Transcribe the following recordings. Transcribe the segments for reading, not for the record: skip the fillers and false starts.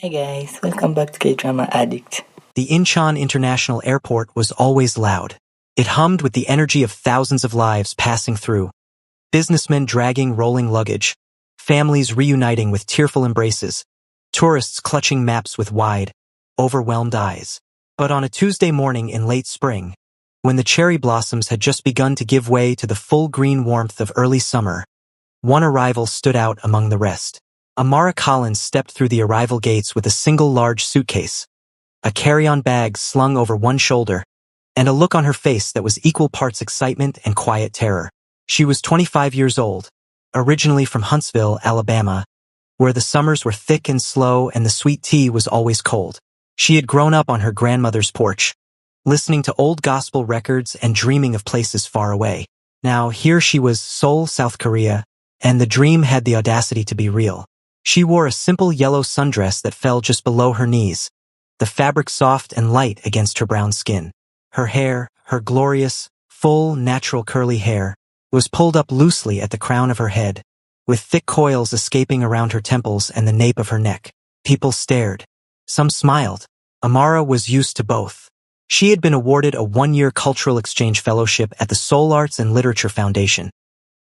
Hi guys, welcome back to K-Drama Addict. The Incheon International Airport was always loud. It hummed with the energy of thousands of lives passing through. Businessmen dragging rolling luggage. Families reuniting with tearful embraces. Tourists clutching maps with wide, overwhelmed eyes. But on a Tuesday morning in late spring, when the cherry blossoms had just begun to give way to the full green warmth of early summer, one arrival stood out among the rest. Amara Collins stepped through the arrival gates with a single large suitcase, a carry-on bag slung over one shoulder, and a look on her face that was equal parts excitement and quiet terror. She was 25 years old, originally from Huntsville, Alabama, where the summers were thick and slow and the sweet tea was always cold. She had grown up on her grandmother's porch, listening to old gospel records and dreaming of places far away. Now here she was, Seoul, South Korea, and the dream had the audacity to be real. She wore a simple yellow sundress that fell just below her knees, the fabric soft and light against her brown skin. Her hair, her glorious, full, natural curly hair, was pulled up loosely at the crown of her head, with thick coils escaping around her temples and the nape of her neck. People stared. Some smiled. Amara was used to both. She had been awarded a one-year cultural exchange fellowship at the Seoul Arts and Literature Foundation,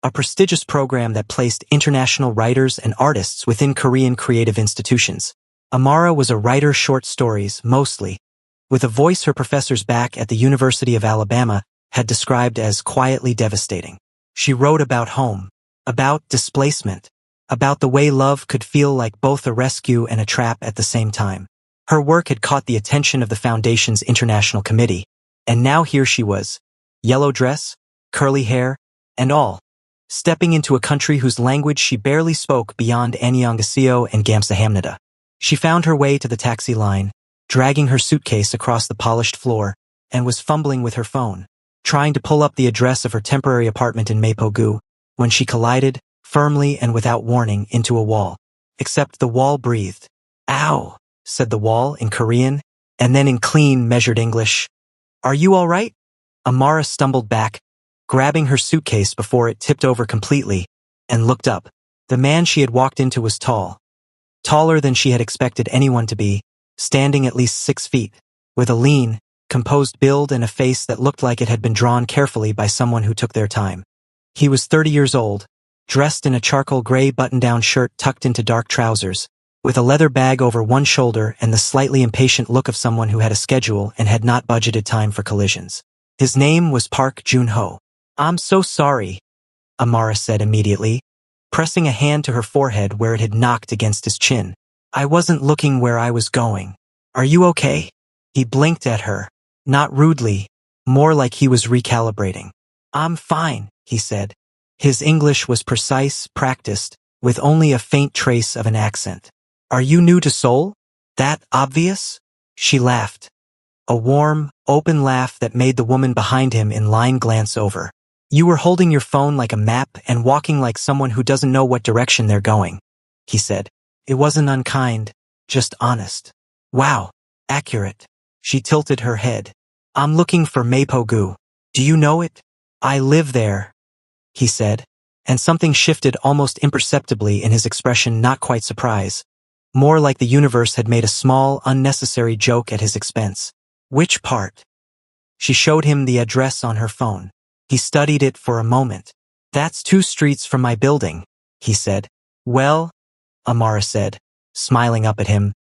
a prestigious program that placed international writers and artists within Korean creative institutions. Amara was a writer short stories, mostly, with a voice her professors back at the University of Alabama had described as quietly devastating. She wrote about home, about displacement, about the way love could feel like both a rescue and a trap at the same time. Her work had caught the attention of the Foundation's International Committee, and now here she was, yellow dress, curly hair, and all, stepping into a country whose language she barely spoke beyond Annyeonghaseyo and Gamsahamnida. She found her way to the taxi line, dragging her suitcase across the polished floor, and was fumbling with her phone, trying to pull up the address of her temporary apartment in Mapogu, when she collided, firmly and without warning, into a wall. Except the wall breathed. "Ow," said the wall in Korean, and then in clean, measured English. "Are you all right?" Amara stumbled back, grabbing her suitcase before it tipped over completely, and looked up. The man she had walked into was tall. Taller than she had expected anyone to be, standing at least 6 feet, with a lean, composed build and a face that looked like it had been drawn carefully by someone who took their time. He was 30 years old, dressed in a charcoal gray button-down shirt tucked into dark trousers, with a leather bag over one shoulder and the slightly impatient look of someone who had a schedule and had not budgeted time for collisions. His name was Park Jun-ho. "I'm so sorry," Amara said immediately, pressing a hand to her forehead where it had knocked against his chin. "I wasn't looking where I was going. Are you okay?" He blinked at her, not rudely, more like he was recalibrating. "I'm fine," he said. His English was precise, practiced, with only a faint trace of an accent. "Are you new to Seoul? That obvious?" She laughed. A warm, open laugh that made the woman behind him in line glance over. "You were holding your phone like a map and walking like someone who doesn't know what direction they're going," he said. It wasn't unkind, just honest. "Wow, accurate." She tilted her head. "I'm looking for Mapogu. Do you know it?" "I live there," he said, and something shifted almost imperceptibly in his expression, not quite surprise. More like the universe had made a small, unnecessary joke at his expense. "Which part?" She showed him the address on her phone. He studied it for a moment. "That's 2 streets from my building," he said. "Well," Amara said, smiling up at him,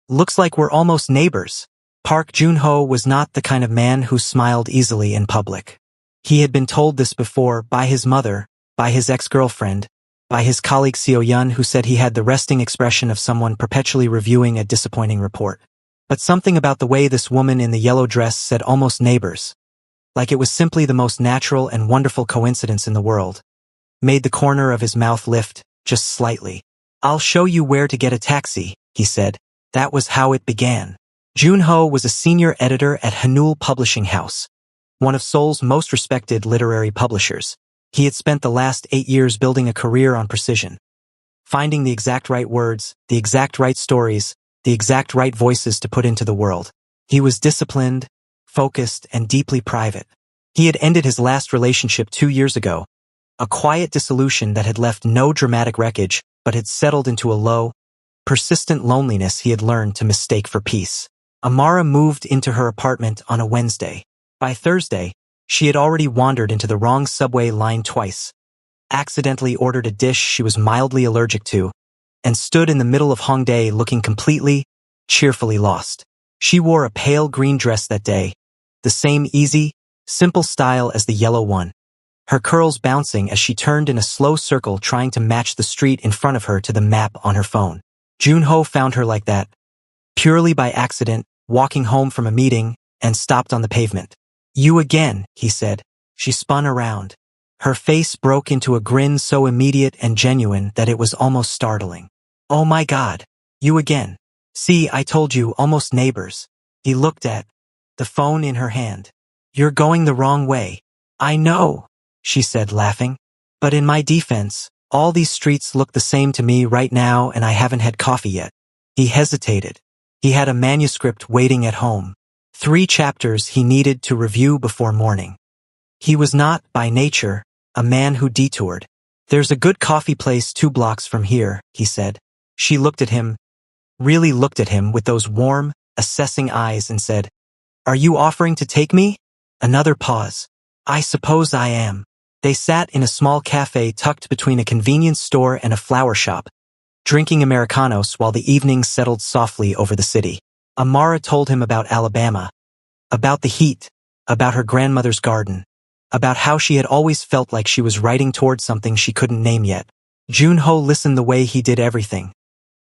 "looks like we're almost neighbors." Park Jun-ho was not the kind of man who smiled easily in public. He had been told this before by his mother, by his ex-girlfriend, by his colleague Seo-yun, who said he had the resting expression of someone perpetually reviewing a disappointing report. But something about the way this woman in the yellow dress said almost neighbors, like it was simply the most natural and wonderful coincidence in the world, made the corner of his mouth lift, just slightly. "I'll show you where to get a taxi," he said. That was how it began. Jun-ho was a senior editor at Hanul Publishing House, one of Seoul's most respected literary publishers. He had spent the last 8 years building a career on precision, finding the exact right words, the exact right stories, the exact right voices to put into the world. He was disciplined, focused, and deeply private. He had ended his last relationship 2 years ago, a quiet dissolution that had left no dramatic wreckage but had settled into a low, persistent loneliness he had learned to mistake for peace. Amara moved into her apartment on a Wednesday. By Thursday, she had already wandered into the wrong subway line twice, accidentally ordered a dish she was mildly allergic to, and stood in the middle of Hongdae looking completely, cheerfully lost. She wore a pale green dress that day, the same easy, simple style as the yellow one, her curls bouncing as she turned in a slow circle trying to match the street in front of her to the map on her phone. Junho found her like that, purely by accident, walking home from a meeting, and stopped on the pavement. "You again," he said. She spun around. Her face broke into a grin so immediate and genuine that it was almost startling. "Oh my God, you again. See, I told you, almost neighbors." He looked at the phone in her hand. "You're going the wrong way." "I know," she said, laughing. "But in my defense, all these streets look the same to me right now and I haven't had coffee yet." He hesitated. He had a manuscript waiting at home. 3 chapters he needed to review before morning. He was not, by nature, a man who detoured. "There's a good coffee place 2 blocks from here," he said. She looked at him, really looked at him with those warm, assessing eyes and said, "Are you offering to take me?" Another pause. "I suppose I am." They sat in a small cafe tucked between a convenience store and a flower shop, drinking Americanos while the evening settled softly over the city. Amara told him about Alabama, about the heat, about her grandmother's garden, about how she had always felt like she was writing toward something she couldn't name yet. Junho listened the way he did everything.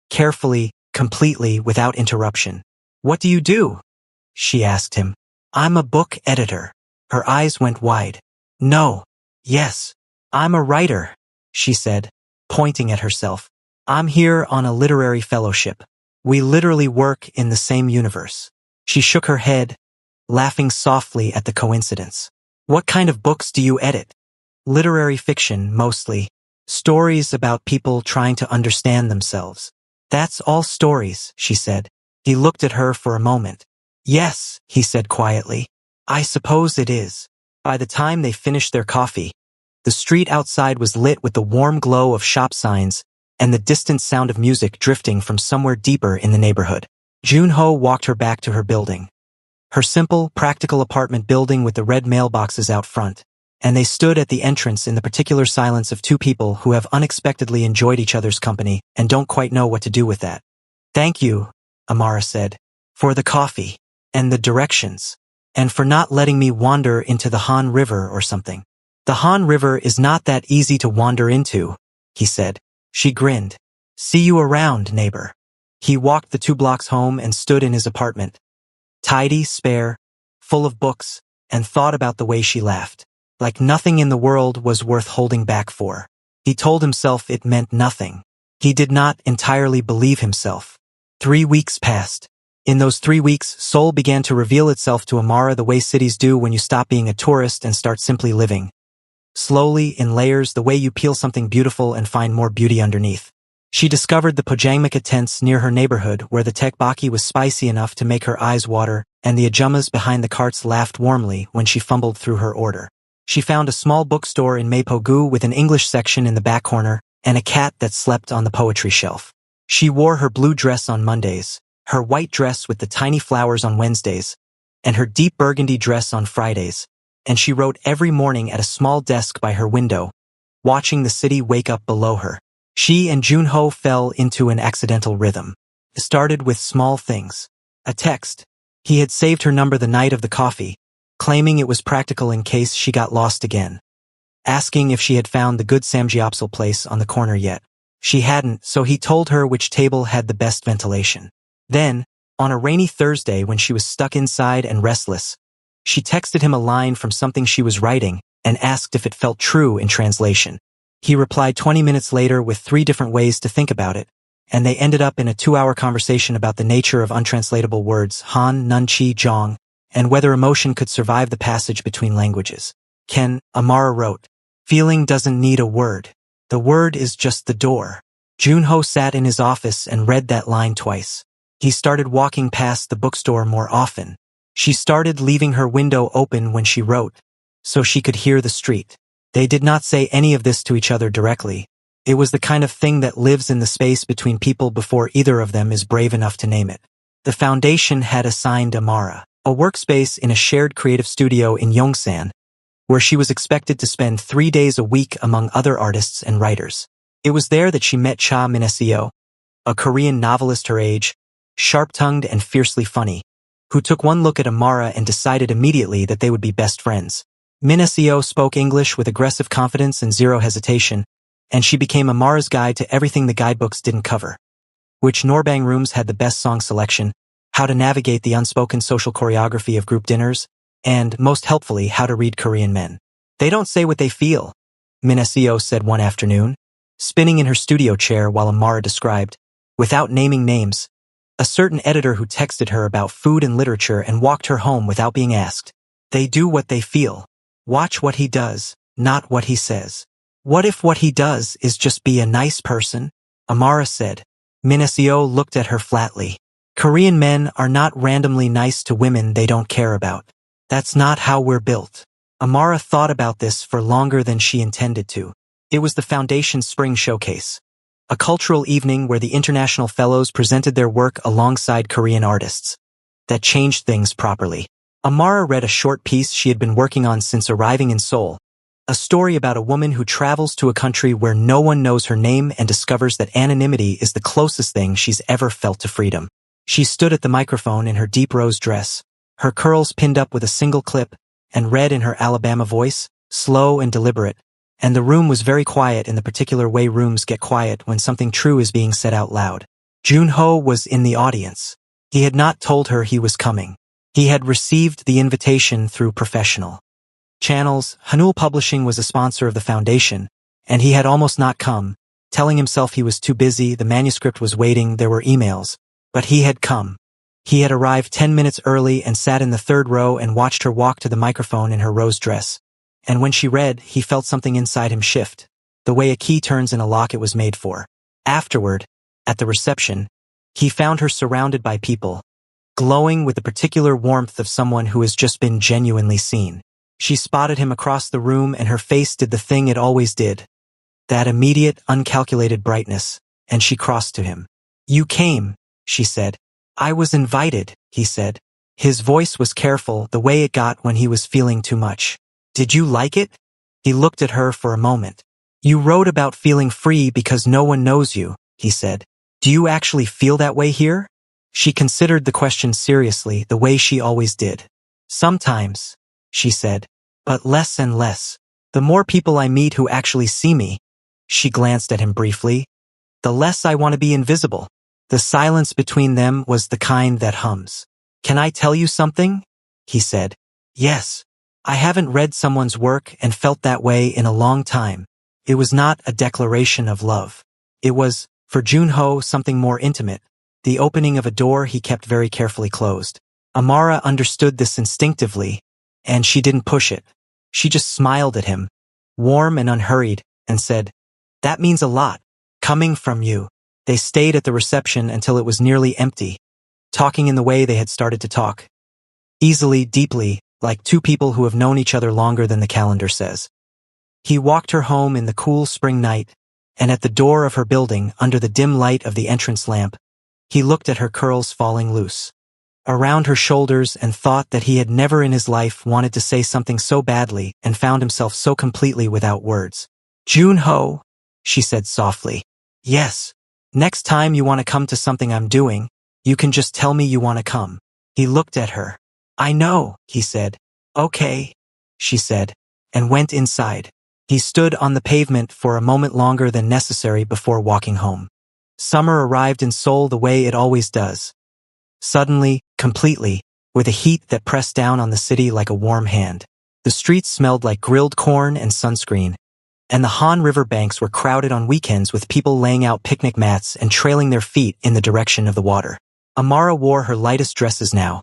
Carefully, completely, without interruption. "What do you do?" she asked him. "I'm a book editor." Her eyes went wide. "No. Yes. I'm a writer," she said, pointing at herself. "I'm here on a literary fellowship. We literally work in the same universe." She shook her head, laughing softly at the coincidence. "What kind of books do you edit?" "Literary fiction, mostly. Stories about people trying to understand themselves." "That's all stories," she said. He looked at her for a moment. "Yes," he said quietly. "I suppose it is." By the time they finished their coffee, the street outside was lit with the warm glow of shop signs and the distant sound of music drifting from somewhere deeper in the neighborhood. Junho walked her back to her building. Her simple, practical apartment building with the red mailboxes out front, and they stood at the entrance in the particular silence of 2 people who have unexpectedly enjoyed each other's company and don't quite know what to do with that. "Thank you," Amara said, "for the coffee, and the directions, and for not letting me wander into the Han River or something." "The Han River is not that easy to wander into," he said. She grinned. "See you around, neighbor." He walked the 2 blocks home and stood in his apartment, tidy, spare, full of books, and thought about the way she laughed. Like nothing in the world was worth holding back for. He told himself it meant nothing. He did not entirely believe himself. 3 weeks passed. In those 3 weeks, Seoul began to reveal itself to Amara the way cities do when you stop being a tourist and start simply living. Slowly, in layers, the way you peel something beautiful and find more beauty underneath. She discovered the Pojangmaka tents near her neighborhood where the tteokbokki was spicy enough to make her eyes water, and the ajumas behind the carts laughed warmly when she fumbled through her order. She found a small bookstore in Mapogu with an English section in the back corner and a cat that slept on the poetry shelf. She wore her blue dress on Mondays, her white dress with the tiny flowers on Wednesdays, and her deep burgundy dress on Fridays, and she wrote every morning at a small desk by her window, watching the city wake up below her. She and Junho fell into an accidental rhythm. It started with small things. A text. He had saved her number the night of the coffee, claiming it was practical in case she got lost again. Asking if she had found the good samgyeopsal place on the corner yet. She hadn't, so he told her which table had the best ventilation. Then, on a rainy Thursday when she was stuck inside and restless, she texted him a line from something she was writing and asked if it felt true in translation. He replied 20 minutes later with 3 different ways to think about it, and they ended up in a 2-hour conversation about the nature of untranslatable words, Han, Nunchi, Jong, and whether emotion could survive the passage between languages. Amara wrote, "Feeling doesn't need a word. The word is just the door." Junho sat in his office and read that line twice. He started walking past the bookstore more often. She started leaving her window open when she wrote, so she could hear the street. They did not say any of this to each other directly, It was the kind of thing that lives in the space between people before either of them is brave enough to name it. The foundation had assigned Amara a workspace in a shared creative studio in Yongsan, where she was expected to spend 3 days a week among other artists and writers. It was there that she met Cha Min-seo, a Korean novelist her age, sharp-tongued and fiercely funny, who took one look at Amara and decided immediately that they would be best friends. Min-seo spoke English with aggressive confidence and zero hesitation, and she became Amara's guide to everything the guidebooks didn't cover. Which Norbang rooms had the best song selection, how to navigate the unspoken social choreography of group dinners, and, most helpfully, how to read Korean men. They don't say what they feel, Min-seo said one afternoon, spinning in her studio chair while Amara described, without naming names, a certain editor who texted her about food and literature and walked her home without being asked. They do what they feel. Watch what he does, not what he says. What if what he does is just be a nice person? Amara said. Min-seo looked at her flatly. Korean men are not randomly nice to women they don't care about. That's not how we're built. Amara thought about this for longer than she intended to. It was the Foundation's spring showcase, a cultural evening where the international fellows presented their work alongside Korean artists. That changed things properly. Amara read a short piece she had been working on since arriving in Seoul, a story about a woman who travels to a country where no one knows her name and discovers that anonymity is the closest thing she's ever felt to freedom. She stood at the microphone in her deep rose dress, her curls pinned up with a single clip, and read in her Alabama voice, slow and deliberate, and the room was very quiet in the particular way rooms get quiet when something true is being said out loud. Junho was in the audience. He had not told her he was coming. He had received the invitation through professional channels. Hanul Publishing was a sponsor of the foundation, and he had almost not come, telling himself he was too busy, the manuscript was waiting, there were emails. But he had come. He had arrived 10 minutes early and sat in the third row and watched her walk to the microphone in her rose dress. And when she read, he felt something inside him shift, the way a key turns in a lock it was made for. Afterward, at the reception, he found her surrounded by people, glowing with the particular warmth of someone who has just been genuinely seen. She spotted him across the room and her face did the thing it always did. That immediate, uncalculated brightness, and she crossed to him. "You came," she said. "I was invited," he said. His voice was careful, the way it got when he was feeling too much. "Did you like it?" He looked at her for a moment. "You wrote about feeling free because no one knows you," he said. "Do you actually feel that way here?" She considered the question seriously, the way she always did. "Sometimes," she said, "but less and less. The more people I meet who actually see me," she glanced at him briefly, "the less I want to be invisible." The silence between them was the kind that hums. "Can I tell you something?" he said. "Yes. I haven't read someone's work and felt that way in a long time." It was not a declaration of love. It was, for Junho, something more intimate, the opening of a door he kept very carefully closed. Amara understood this instinctively, and she didn't push it. She just smiled at him, warm and unhurried, and said, "That means a lot, coming from you." They stayed at the reception until it was nearly empty, talking in the way they had started to talk. Easily, deeply, like two people who have known each other longer than the calendar says. He walked her home in the cool spring night, and at the door of her building, under the dim light of the entrance lamp, he looked at her curls falling loose around her shoulders and thought that he had never in his life wanted to say something so badly and found himself so completely without words. "Junho," she said softly. "Yes. Next time you want to come to something I'm doing, you can just tell me you want to come." He looked at her. "I know," he said. "Okay," she said, and went inside. He stood on the pavement for a moment longer than necessary before walking home. Summer arrived in Seoul the way it always does. Suddenly, completely, with a heat that pressed down on the city like a warm hand. The streets smelled like grilled corn and sunscreen, and the Han River banks were crowded on weekends with people laying out picnic mats and trailing their feet in the direction of the water. Amara wore her lightest dresses now,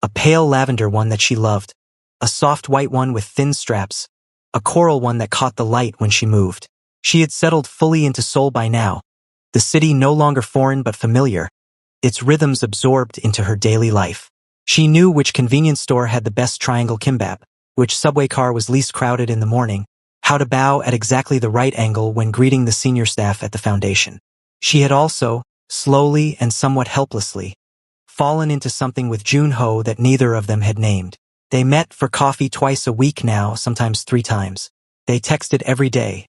a pale lavender one that she loved, a soft white one with thin straps, a coral one that caught the light when she moved. She had settled fully into Seoul by now, the city no longer foreign but familiar, its rhythms absorbed into her daily life. She knew which convenience store had the best triangle kimbap, which subway car was least crowded in the morning, how to bow at exactly the right angle when greeting the senior staff at the foundation. She had also, slowly and somewhat helplessly, fallen into something with Junho that neither of them had named. They met for coffee twice a week now, sometimes 3 times. They texted every day.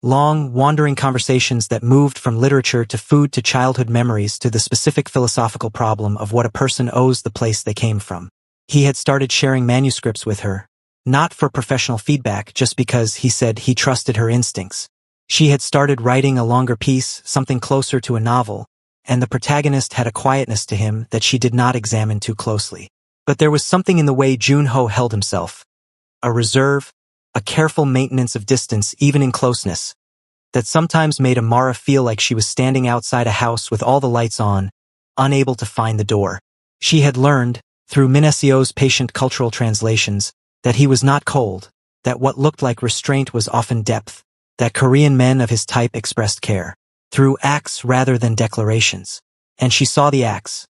Long, wandering conversations that moved from literature to food to childhood memories to the specific philosophical problem of what a person owes the place they came from. He had started sharing manuscripts with her, not for professional feedback, just because he said he trusted her instincts. She had started writing a longer piece, something closer to a novel, and the protagonist had a quietness to him that she did not examine too closely. But there was something in the way Junho held himself, a reserve, a careful maintenance of distance even in closeness, that sometimes made Amara feel like she was standing outside a house with all the lights on, unable to find the door. She had learned, through Minasio's patient cultural translations, that he was not cold, that what looked like restraint was often depth, that Korean men of his type expressed care, through acts rather than declarations. And she saw the acts.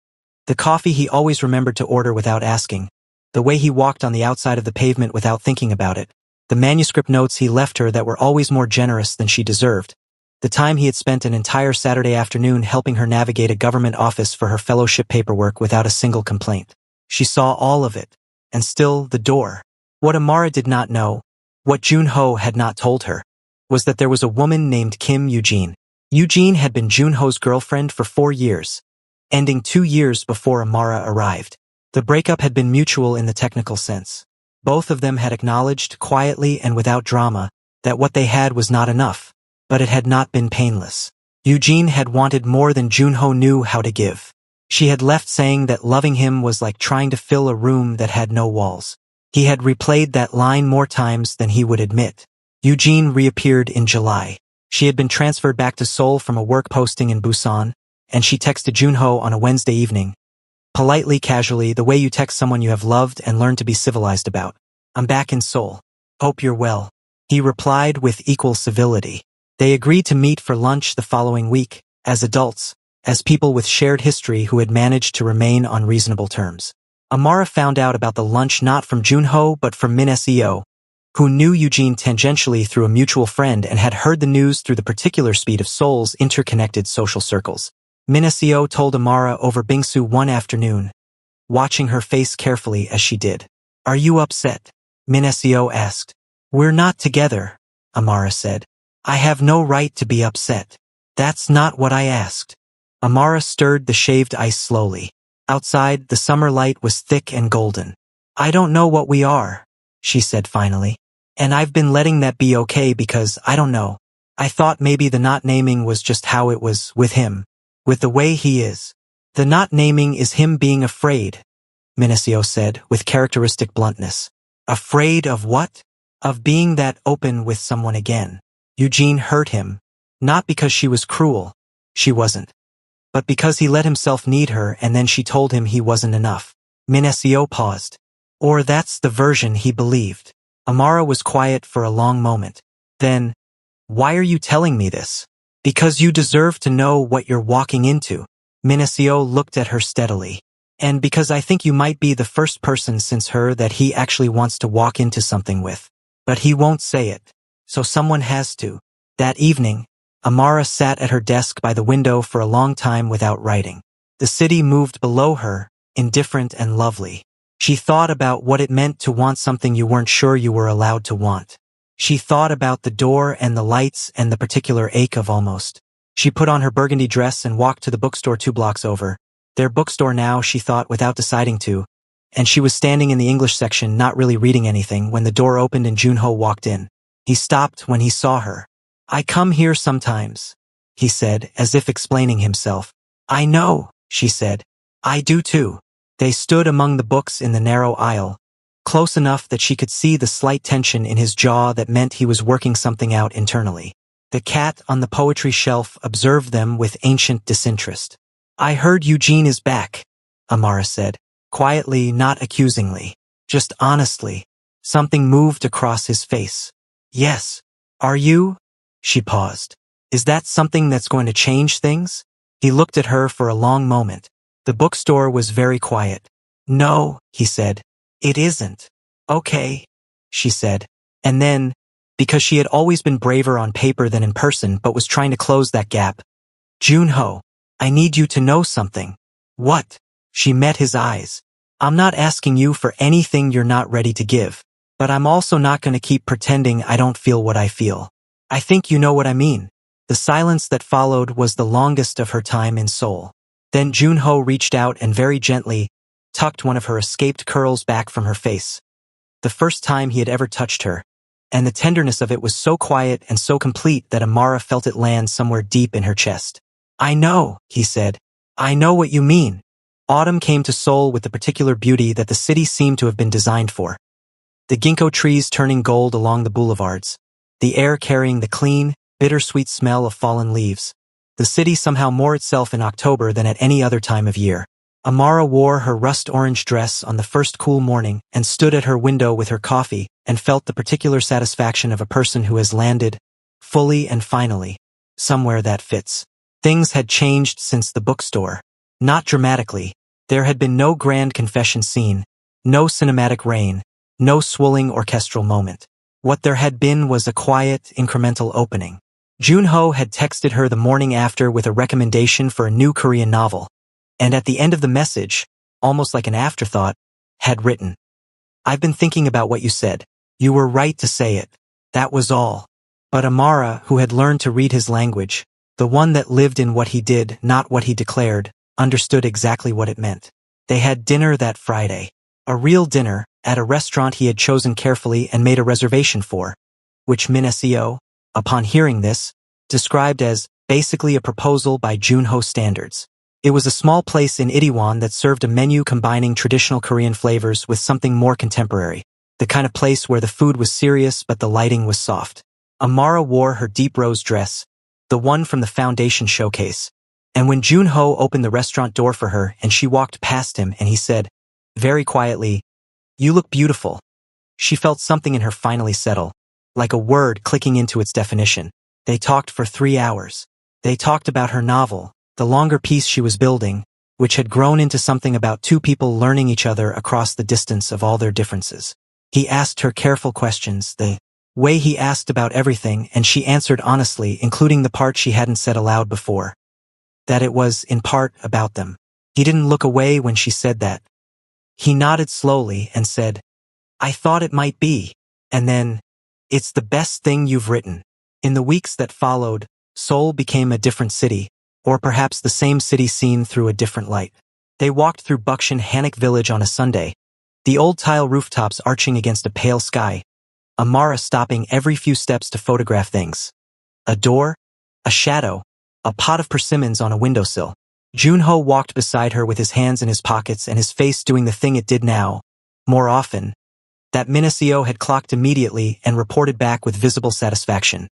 The coffee he always remembered to order without asking, the way he walked on the outside of the pavement without thinking about it, the manuscript notes he left her that were always more generous than she deserved, the time he had spent an entire Saturday afternoon helping her navigate a government office for her fellowship paperwork without a single complaint. She saw all of it, and still the door. What Amara did not know, what Junho had not told her, was that there was a woman named Kim Eugene. Eugene had been Junho's girlfriend for 4 years, ending 2 years before Amara arrived. The breakup had been mutual in the technical sense. Both of them had acknowledged, quietly and without drama, that what they had was not enough, but it had not been painless. Eugene had wanted more than Junho knew how to give. She had left saying that loving him was like trying to fill a room that had no walls. He had replayed that line more times than he would admit. Eugene reappeared in July. She had been transferred back to Seoul from a work posting in Busan, and she texted Junho on a Wednesday evening, politely, casually, the way you text someone you have loved and learned to be civilized about. "I'm back in Seoul. Hope you're well." He replied with equal civility. They agreed to meet for lunch the following week, as adults, as people with shared history who had managed to remain on reasonable terms. Amara found out about the lunch not from Junho but from Minacio, who knew Eugene tangentially through a mutual friend and had heard the news through the particular speed of Seoul's interconnected social circles. Minacio told Amara over bingsu one afternoon, watching her face carefully as she did. "Are you upset?" Minacio asked. "We're not together," Amara said. "I have no right to be upset." "That's not what I asked." Amara stirred the shaved ice slowly. Outside, the summer light was thick and golden. "I don't know what we are," she said finally. "And I've been letting that be okay because, I don't know. I thought maybe the not naming was just how it was with him. With the way he is. The not naming is him being afraid," Minacio said with characteristic bluntness. "Afraid of what?" "Of being that open with someone again." Eugene hurt him, not because she was cruel, she wasn't, but because he let himself need her and then she told him he wasn't enough. Minacio paused. Or that's the version he believed. Amara was quiet for a long moment. Then, "Why are you telling me this?" "Because you deserve to know what you're walking into." Minacio looked at her steadily. "And because I think you might be the first person since her that he actually wants to walk into something with. But he won't say it. So someone has to." That evening, Amara sat at her desk by the window for a long time without writing. The city moved below her, indifferent and lovely. She thought about what it meant to want something you weren't sure you were allowed to want. She thought about the door and the lights and the particular ache of almost. She put on her burgundy dress and walked to the bookstore 2 blocks over. Their bookstore now, she thought without deciding to, and she was standing in the English section not really reading anything when the door opened and Junho walked in. He stopped when he saw her. "I come here sometimes," he said, as if explaining himself. "I know," she said. "I do too." They stood among the books in the narrow aisle, close enough that she could see the slight tension in his jaw that meant he was working something out internally. The cat on the poetry shelf observed them with ancient disinterest. "I heard Eugene is back," Amara said, quietly, not accusingly, just honestly. Something moved across his face. "Yes. Are you?" She paused. "Is that something that's going to change things?" He looked at her for a long moment. The bookstore was very quiet. "No," he said. "It isn't." "Okay," she said. And then, because she had always been braver on paper than in person but was trying to close that gap. Junho, I need you to know something. What? She met his eyes. I'm not asking you for anything you're not ready to give, but I'm also not going to keep pretending I don't feel what I feel. I think you know what I mean. The silence that followed was the longest of her time in Seoul. Then Junho reached out and very gently tucked one of her escaped curls back from her face. The first time he had ever touched her, and the tenderness of it was so quiet and so complete that Amara felt it land somewhere deep in her chest. I know, he said. I know what you mean. Autumn came to Seoul with the particular beauty that the city seemed to have been designed for. The ginkgo trees turning gold along the boulevards, the air carrying the clean, bittersweet smell of fallen leaves. The city somehow more itself in October than at any other time of year. Amara wore her rust-orange dress on the first cool morning and stood at her window with her coffee and felt the particular satisfaction of a person who has landed, fully and finally, somewhere that fits. Things had changed since the bookstore. Not dramatically. There had been no grand confession scene, no cinematic rain, no swelling orchestral moment. What there had been was a quiet, incremental opening. Junho had texted her the morning after with a recommendation for a new Korean novel, and at the end of the message, almost like an afterthought, had written, I've been thinking about what you said. You were right to say it. That was all. But Amara, who had learned to read his language, the one that lived in what he did, not what he declared, understood exactly what it meant. They had dinner that Friday. A real dinner, at a restaurant he had chosen carefully and made a reservation for, which Min Seo, upon hearing this, described as basically a proposal by Junho standards. It was a small place in Itaewon that served a menu combining traditional Korean flavors with something more contemporary, the kind of place where the food was serious but the lighting was soft. Amara wore her deep rose dress, the one from the foundation showcase, and when Junho opened the restaurant door for her and she walked past him and he said, very quietly, You look beautiful. She felt something in her finally settle, like a word clicking into its definition. They talked for 3 hours. They talked about her novel, the longer piece she was building, which had grown into something about two people learning each other across the distance of all their differences. He asked her careful questions, the way he asked about everything, and she answered honestly, including the part she hadn't said aloud before. That it was, in part, about them. He didn't look away when she said that. He nodded slowly and said, I thought it might be. And then, it's the best thing you've written. In the weeks that followed, Seoul became a different city, or perhaps the same city seen through a different light. They walked through Bukshin Hanok village on a Sunday, the old tile rooftops arching against a pale sky, Amara stopping every few steps to photograph things. A door, a shadow, a pot of persimmons on a windowsill. Junho walked beside her with his hands in his pockets and his face doing the thing it did now, more often, that Min Seo had clocked immediately and reported back with visible satisfaction.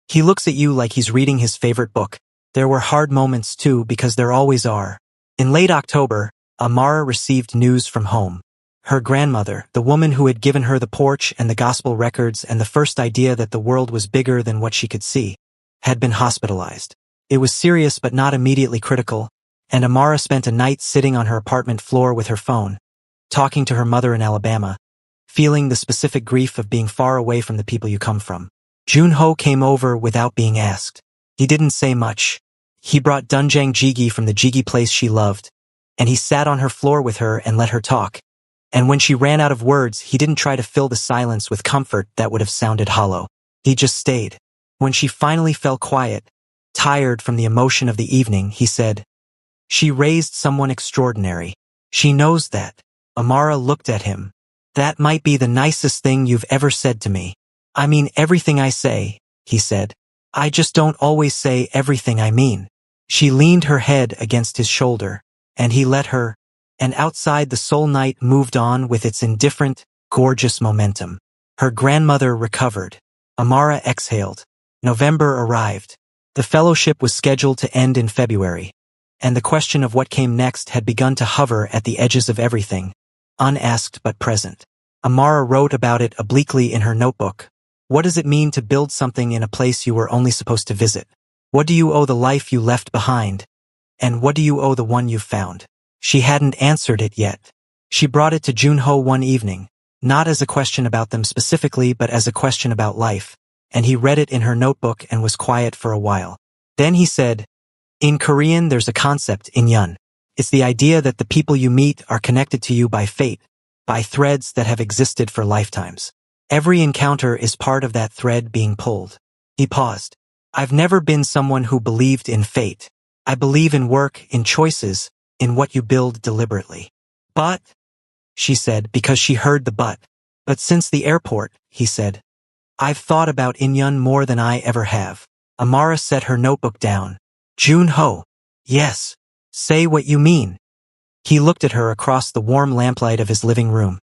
He looks at you like he's reading his favorite book. There were hard moments too, because there always are. In late October, Amara received news from home. Her grandmother, the woman who had given her the porch and the gospel records and the first idea that the world was bigger than what she could see, had been hospitalized. It was serious but not immediately critical, and Amara spent a night sitting on her apartment floor with her phone, talking to her mother in Alabama, feeling the specific grief of being far away from the people you come from. Junho came over without being asked. He didn't say much. He brought doenjang jjigae from the jjigae place she loved, and he sat on her floor with her and let her talk. And when she ran out of words, he didn't try to fill the silence with comfort that would have sounded hollow. He just stayed. When she finally fell quiet, tired from the emotion of the evening, he said, She raised someone extraordinary. She knows that. Amara looked at him. That might be the nicest thing you've ever said to me. I mean everything I say, he said. I just don't always say everything I mean. She leaned her head against his shoulder, and he let her, and outside the Seoul night moved on with its indifferent, gorgeous momentum. Her grandmother recovered. Amara exhaled. November arrived. The fellowship was scheduled to end in February, and the question of what came next had begun to hover at the edges of everything, unasked but present. Amara wrote about it obliquely in her notebook. What does it mean to build something in a place you were only supposed to visit? What do you owe the life you left behind? And what do you owe the one you've found? She hadn't answered it yet. She brought it to Junho one evening, not as a question about them specifically but as a question about life, and he read it in her notebook and was quiet for a while. Then he said, "In Korean there's a concept, inyeon. It's the idea that the people you meet are connected to you by fate, by threads that have existed for lifetimes. Every encounter is part of that thread being pulled." He paused. "I've never been someone who believed in fate. I believe in work, in choices, in what you build deliberately." "But," she said, because she heard the but since the airport," he said, "I've thought about Inyeon more than I ever have." Amara set her notebook down. "Junho. Yes. Say what you mean." He looked at her across the warm lamplight of his living room.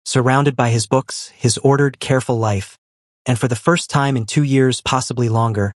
Surrounded by his books, his ordered, careful life, and for the first time in 2 years, possibly longer,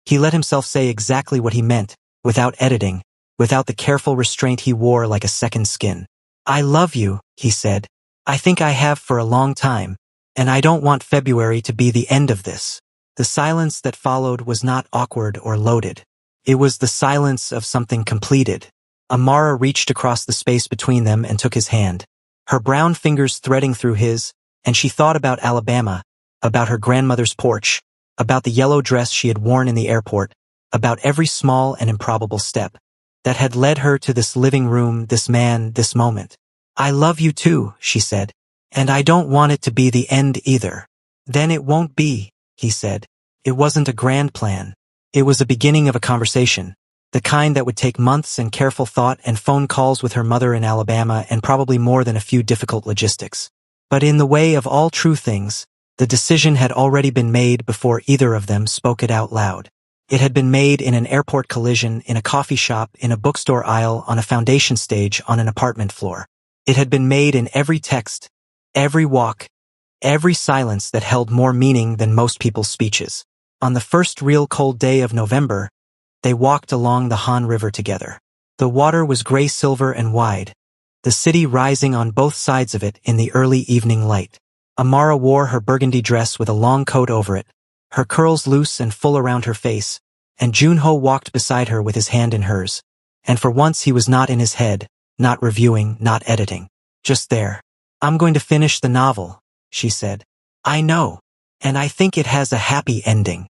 he let himself say exactly what he meant, without editing, without the careful restraint he wore like a second skin. "I love you," he said. "I think I have for a long time, and I don't want February to be the end of this." The silence that followed was not awkward or loaded. It was the silence of something completed. Amara reached across the space between them and took his hand, her brown fingers threading through his, and she thought about Alabama, about her grandmother's porch, about the yellow dress she had worn in the airport, about every small and improbable step that had led her to this living room, this man, this moment. "I love you too," she said, "and I don't want it to be the end either." "Then it won't be," he said. It wasn't a grand plan. It was a beginning of a conversation, the kind that would take months and careful thought and phone calls with her mother in Alabama and probably more than a few difficult logistics. But in the way of all true things, the decision had already been made before either of them spoke it out loud. It had been made in an airport collision, in a coffee shop, in a bookstore aisle, on a foundation stage, on an apartment floor. It had been made in every text, every walk, every silence that held more meaning than most people's speeches. On the first real cold day of November, they walked along the Han River together. The water was gray-silver and wide, the city rising on both sides of it in the early evening light. Amara wore her burgundy dress with a long coat over it, her curls loose and full around her face, and Junho walked beside her with his hand in hers. And for once he was not in his head, not reviewing, not editing. Just there. "I'm going to finish the novel," she said. "I know. And I think it has a happy ending."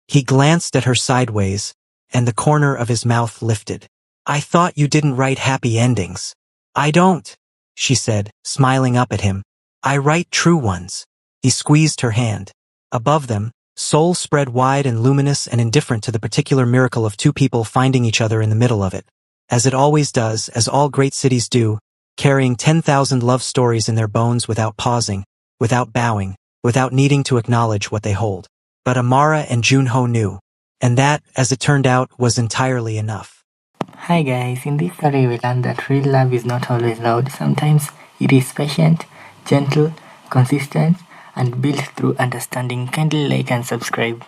He glanced at her sideways, and the corner of his mouth lifted. "I thought you didn't write happy endings." "I don't," she said, smiling up at him. "I write true ones." He squeezed her hand. Above them, Seoul spread wide and luminous and indifferent to the particular miracle of two people finding each other in the middle of it. As it always does, as all great cities do, carrying 10,000 love stories in their bones without pausing, without bowing, without needing to acknowledge what they hold. But Amara and Junho knew, and that, as it turned out, was entirely enough. Hi guys, in this story we learned that real love is not always loud. Sometimes it is patient, gentle, consistent, and built through understanding. Kindly like and subscribe.